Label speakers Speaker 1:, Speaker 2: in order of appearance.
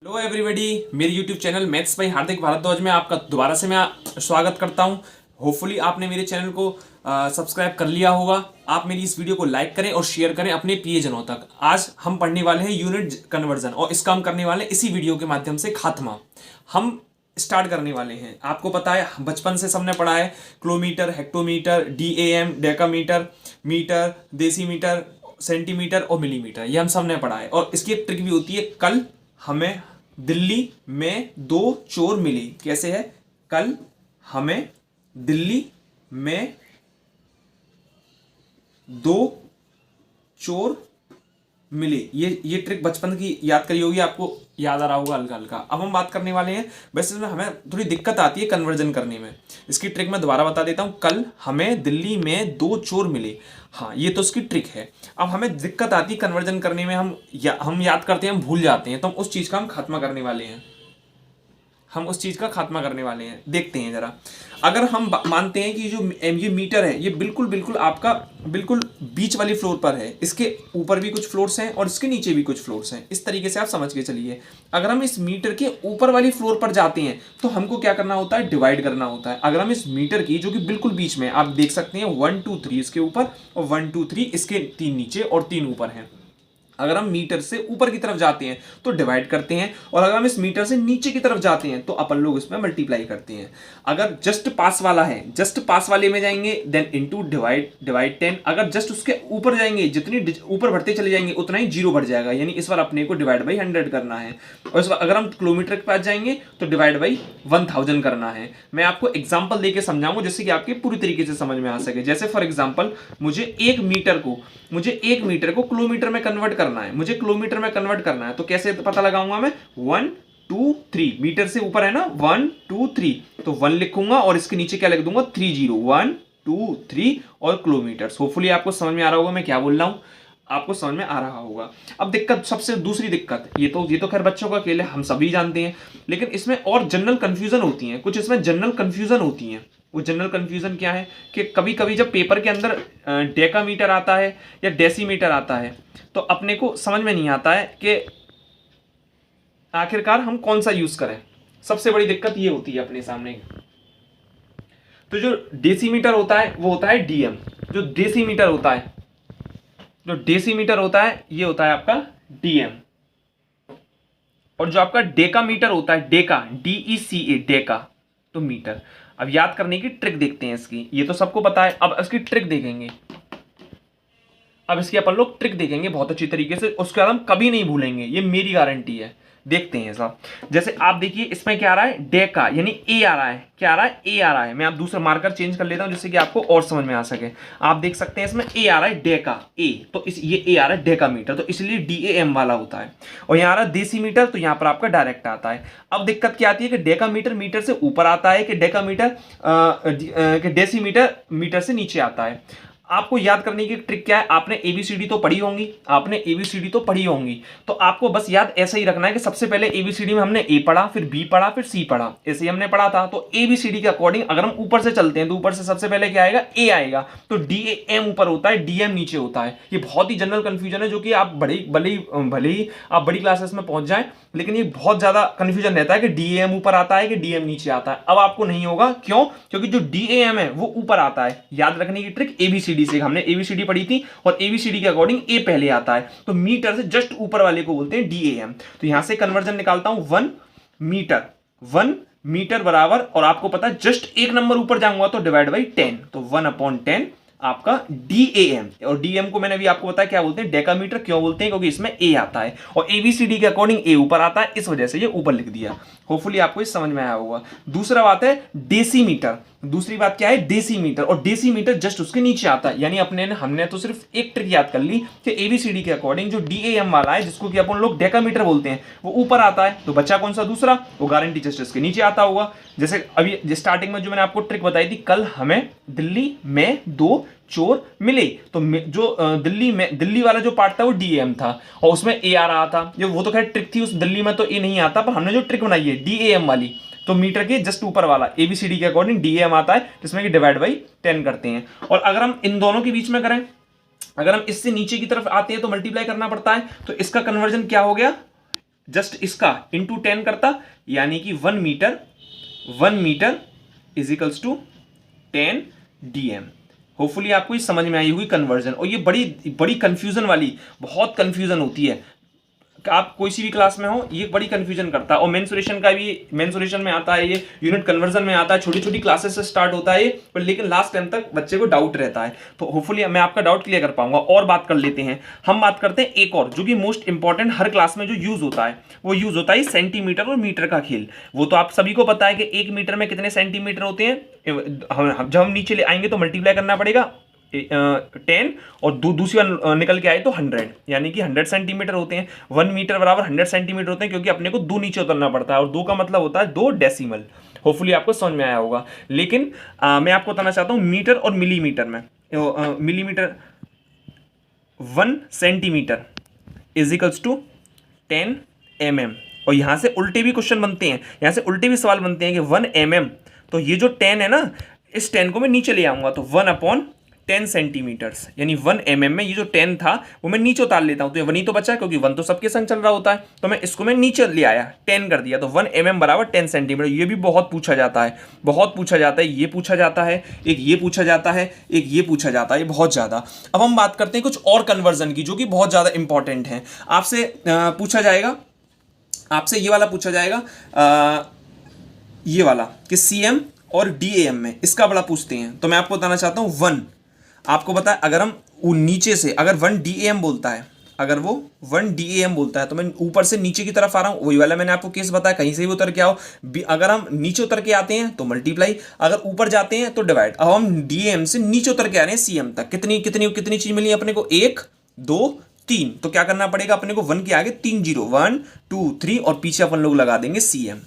Speaker 1: Hello everybody, मेरे YouTube channel maths by हार्दिक भारद्वाज में आपका दोबारा से मैं स्वागत करता हूं। होपफुली आपने मेरे चैनल को सब्सक्राइब कर लिया होगा। आप मेरी इस वीडियो को लाइक करें और शेयर करें अपने प्रियजनों तक। आज हम पढ़ने वाले हैं यूनिट कन्वर्जन और इसका हम करने वाले हैं इसी वीडियो के माध्यम से खात्मा। हम स्टार्ट करने वाले हैं। आपको पता है बचपन से सबने पढ़ा है kilometre, hectometre, DAM, decametre, metre, decimetre, centimetre और मिलीमीटर, ये हम सबने पढ़ा है। और इसकी एक ट्रिक भी होती है। कल हमें दिल्ली में दो चोर मिले। कैसे है? कल हमें दिल्ली में दो चोर मिले। ये ट्रिक बचपन की याद करी होगी, आपको याद आ रहा होगा हल्का हल्का। अब हम बात करने वाले हैं, वैसे इसमें हमें थोड़ी दिक्कत आती है कन्वर्जन करने में। इसकी ट्रिक मैं दोबारा बता देता हूं। कल हमें दिल्ली में दो चोर मिले। हाँ, ये तो उसकी ट्रिक है। अब हमें दिक्कत आती है कन्वर्जन करने में। हम याद करते हैं, हम भूल जाते हैं, तो हम उस चीज का खात्मा करने वाले हैं। देखते हैं जरा। अगर हम मानते हैं कि जो ये मीटर है, ये बिल्कुल आपका बिल्कुल बीच वाली फ्लोर पर है। इसके ऊपर भी कुछ फ्लोर्स हैं और इसके नीचे भी कुछ फ्लोर्स हैं। इस तरीके से आप समझ के चलिए। अगर हम इस मीटर के ऊपर वाली फ्लोर पर जाते हैं तो हमको क्या करना होता है? डिवाइड करना होता है। अगर हम इस मीटर की, जो कि बिल्कुल बीच में, आप देख सकते हैं 1 2 3 इसके ऊपर और 1 2 3 इसके 3 नीचे और 3 ऊपर हैं। अगर हम मीटर से ऊपर की तरफ जाते हैं तो डिवाइड करते हैं, और अगर हम इस मीटर से नीचे की तरफ जाते हैं तो अपन लोग इसमें मल्टीप्लाई करते हैं। अगर जस्ट पास वाला है, जस्ट पास वाले में जाएंगे देन इनटू डिवाइड 10। अगर जस्ट उसके ऊपर जाएंगे, जितनी ऊपर बढ़ते चले जाएंगे उतना ही जीरो बढ़ जाएगा, यानी इस बार अपने को डिवाइड बाई 100 करना है। और इस बार अगर हम किलोमीटर के पास जाएंगे तो डिवाइड बाई 1000 करना है। मैं आपको एग्जाम्पल देके समझाऊंगा जिससे कि आपके पूरी तरीके से समझ में आ सके। जैसे फॉर एग्जाम्पल, मुझे एक मीटर को किलोमीटर में कन्वर्ट करना है। तो कैसे पता लगाऊंगा मैं? 1 2 3, मीटर से ऊपर है ना, 1 2 3, तो 1 लिखूंगा और इसके नीचे क्या लिख दूंगा? 30, 1 2 3 और किलोमीटर। होपफुली आपको समझ में आ रहा होगा मैं क्या बोल रहा हूं। आपको समझ में आ रहा होगा। अब दिक्कत, सबसे दूसरी दिक्कत, ये तो खैर बच्चों का खेल है, हम सभी जानते हैं, लेकिन इसमें और जनरल कंफ्यूजन होती है। कुछ इसमें जनरल कंफ्यूजन होती है। वो जनरल कंफ्यूजन क्या है कि कभी कभी जब पेपर के अंदर डेकामीटर आता है या डेसीमीटर आता है तो अपने को समझ में नहीं आता है कि आखिरकार हम कौन सा यूज करें। सबसे बड़ी दिक्कत ये होती है अपने सामने। तो जो डेसीमीटर होता है वो होता है डीएम। जो डेसीमीटर होता है ये होता है आपका डीएम। और जो आपका डेकामीटर होता है, DECA, डेका, तो मीटर। अब याद करने की ट्रिक देखते हैं इसकी। ये तो सबको पता है, अब इसकी ट्रिक देखेंगे। बहुत अच्छी तरीके से, उसके बाद हम कभी नहीं भूलेंगे, ये मेरी गारंटी है। देखते हैं साहब। जैसे आप देखिए इसमें क्या आ रहा है? डेका, यानी ए आ रहा है। क्या आ रहा है? ए आ रहा है। मैं आप दूसरा मार्कर चेंज कर लेता हूं जिससे कि आपको और समझ में आ सके। आप देख सकते हैं इसमें ए आ रहा है, डेका, ए, तो ये ए आ रहा है डेका मीटर, तो इसलिए DAM वाला होता है। और यहाँ आ रहा है डेसीमीटर, तो यहाँ पर आपका डायरेक्ट आता है। अब दिक्कत क्या आती है कि डेका मीटर से ऊपर आता है कि डेसीमीटर मीटर से नीचे आता है। आपको याद करने की ट्रिक क्या है? आपने ABCD तो पढ़ी होंगी, तो आपको बस याद ऐसा ही रखना है कि सबसे पहले ABCD में हमने A पढ़ा, फिर B पढ़ा, फिर C पढ़ा, ऐसे ही हमने पढ़ा था। तो ABCD के अकॉर्डिंग अगर हम ऊपर से चलते हैं तो ऊपर से सबसे पहले क्या आएगा? A आएगा। तो DAM ऊपर होता है, DM नीचे होता है। ये बहुत ही जनरल कंफ्यूजन है, जो कि आप भले ही आप बड़ी क्लासेस में पहुंच जाएं, लेकिन ये बहुत ज्यादा कंफ्यूजन रहता है कि DAM ऊपर आता है कि DM नीचे आता है। अब आपको नहीं होगा, क्यों? क्योंकि जो DAM है वो ऊपर आता है। याद रखने की ट्रिक ABCD से, हमने ABCD पढ़ी थी और ABCD के अकॉर्डिंग A पहले आता है, तो मीटर से जस्ट ऊपर वाले को बोलते हैं DAM। तो यहां से कन्वर्जन निकालता हूं, 1 मीटर बराबर, और आपको पता है जस्ट एक नंबर ऊपर जाऊंगा तो डिवाइड बाई 10, तो 1/10 आपका DAM। और DM को मैंने अभी आपको बताया क्या बोलते हैं? डेकामीटर। क्यों बोलते हैं? क्योंकि इसमें A आता है और ABCD के अकॉर्डिंग A ऊपर आता है, इस वजह से ये ऊपर लिख दिया। होपफुली आपको ये समझ में आया होगा। दूसरा बात है डेसीमीटर। दूसरी बात क्या है? डेसीमीटर। और डेसीमीटर जस्ट उसके नीचे आता है, यानी हमने तो सिर्फ एक ट्रिक याद कर ली कि ABCD के अकॉर्डिंग जो DAM वाला है, जिसको कि अपन लोग डेकामीटर बोलते हैं, वो ऊपर आता है। तो बच्चा कौन सा? दूसरा, वो गारंटी जस्ट इसके नीचे आता होगा। जैसे अभी स्टार्टिंग में जो मैंने आपको ट्रिक बताई थी, कल हमें दिल्ली में दो चोर मिले, तो जो दिल्ली वाला जो पार्ट था वो DAM था और उसमें A आ रहा था। जो वो तो खैर ट्रिक थी, उस दिल्ली में तो A नहीं आता, पर हमने जो ट्रिक बनाई है DAM वाली, तो मीटर के जस्ट ऊपर वाला ABCD के अकॉर्डिंग DAM आता है, जिसमें कि डिवाइड बाई 10 करते हैं। और अगर हम इन दोनों के बीच में करें, अगर हम इससे नीचे की तरफ आते हैं तो मल्टीप्लाई करना पड़ता है। तो इसका कन्वर्जन क्या हो गया? जस्ट इसका इंटू 10 करता, यानी कि 1 metre is equals to 10 DM। Hopefully आपको ये समझ में आई हुई कन्वर्जन। और ये बड़ी बड़ी कंफ्यूजन वाली, बहुत कंफ्यूजन होती है, आप कोई सी भी क्लास में हो ये बड़ी कंफ्यूजन करता है। और मेंसुरेशन का भी, मेंसुरेशन में आता है ये, यूनिट कन्वर्जन में आता है, छोटी छोटी क्लासेस से स्टार्ट होता है ये, पर लेकिन लास्ट टाइम तक बच्चे को डाउट रहता है। तो होपफुली मैं आपका डाउट क्लियर कर पाऊंगा। और बात कर लेते हैं, हम बात करते हैं एक और जो कि मोस्ट इंपॉर्टेंट हर क्लास में जो यूज होता है, वो यूज होता है सेंटीमीटर और मीटर का खेल। वो तो आप सभी को पता है कि 1 मीटर में कितने सेंटीमीटर होते हैं। जब हम नीचे ले आएंगे तो मल्टीप्लाई करना पड़ेगा 10 और दूसरी बार निकल के आए तो 100, यानी कि 100 सेंटीमीटर होते हैं। 1 मीटर बराबर 100 सेंटीमीटर होते हैं, क्योंकि अपने को 2 नीचे उतरना पड़ता है, और 2 का मतलब होता है 2 डेसिमल। होपफुली आपको समझ में आया होगा। लेकिन मैं आपको बताना चाहता हूं मीटर और मिलीमीटर में। Millimetre 1 centimetre is equals to 10 mm। और यहां से उल्टे भी क्वेश्चन बनते हैं, यहां से उल्टे भी सवाल बनते हैं कि 1 mm, तो ये जो 10 है ना, इस 10 को मैं नीचे ले आऊंगा तो 1/10 सेंटीमीटर्स, यानी 1 mm में ये जो 10 था वो मैं नीचे उतार लेता हूं, तो ये 1 ही तो बचा, क्योंकि 1 तो सबके संग चल रहा होता है। तो मैं इसको मैं नीचे ले आया, 10 कर दिया, तो 1 mm बराबर 10 सेंटीमीटर। ये भी बहुत पूछा जाता है, बहुत पूछा जाता है। ये पूछा जाता है, एक ये पूछा जाता है, एक ये पूछा जाता है, बहुत ज़्यादा। अब हम बात करते हैं कुछ और कन्वर्जन की, जो कि बहुत ज़्यादा इंपॉर्टेंट है। आपसे पूछा जाएगा, आपसे ये वाला पूछा जाएगा, ये वाला कि CM और DAM में, इसका बड़ा पूछते हैं। तो मैं आपको बताना चाहता हूँ 1, आपको पता है अगर हम नीचे से, अगर 1 DAM बोलता है, अगर वो 1 DAM बोलता है, तो मैं ऊपर से नीचे की तरफ आ रहा हूँ, वही वाला मैंने आपको केस बताया, कहीं से भी उतर के आओ। अगर हम नीचे उतर के आते हैं तो मल्टीप्लाई, अगर ऊपर जाते हैं तो डिवाइड। अब हम DAM से नीचे उतर के आ रहे हैं CM तक, कितनी कितनी कितनी चीज मिली अपने को, 1 2 3। तो क्या करना पड़ेगा अपने को, 1 के आगे 3 0, 1 2 3, और पीछे अपन लोग लगा देंगे CM।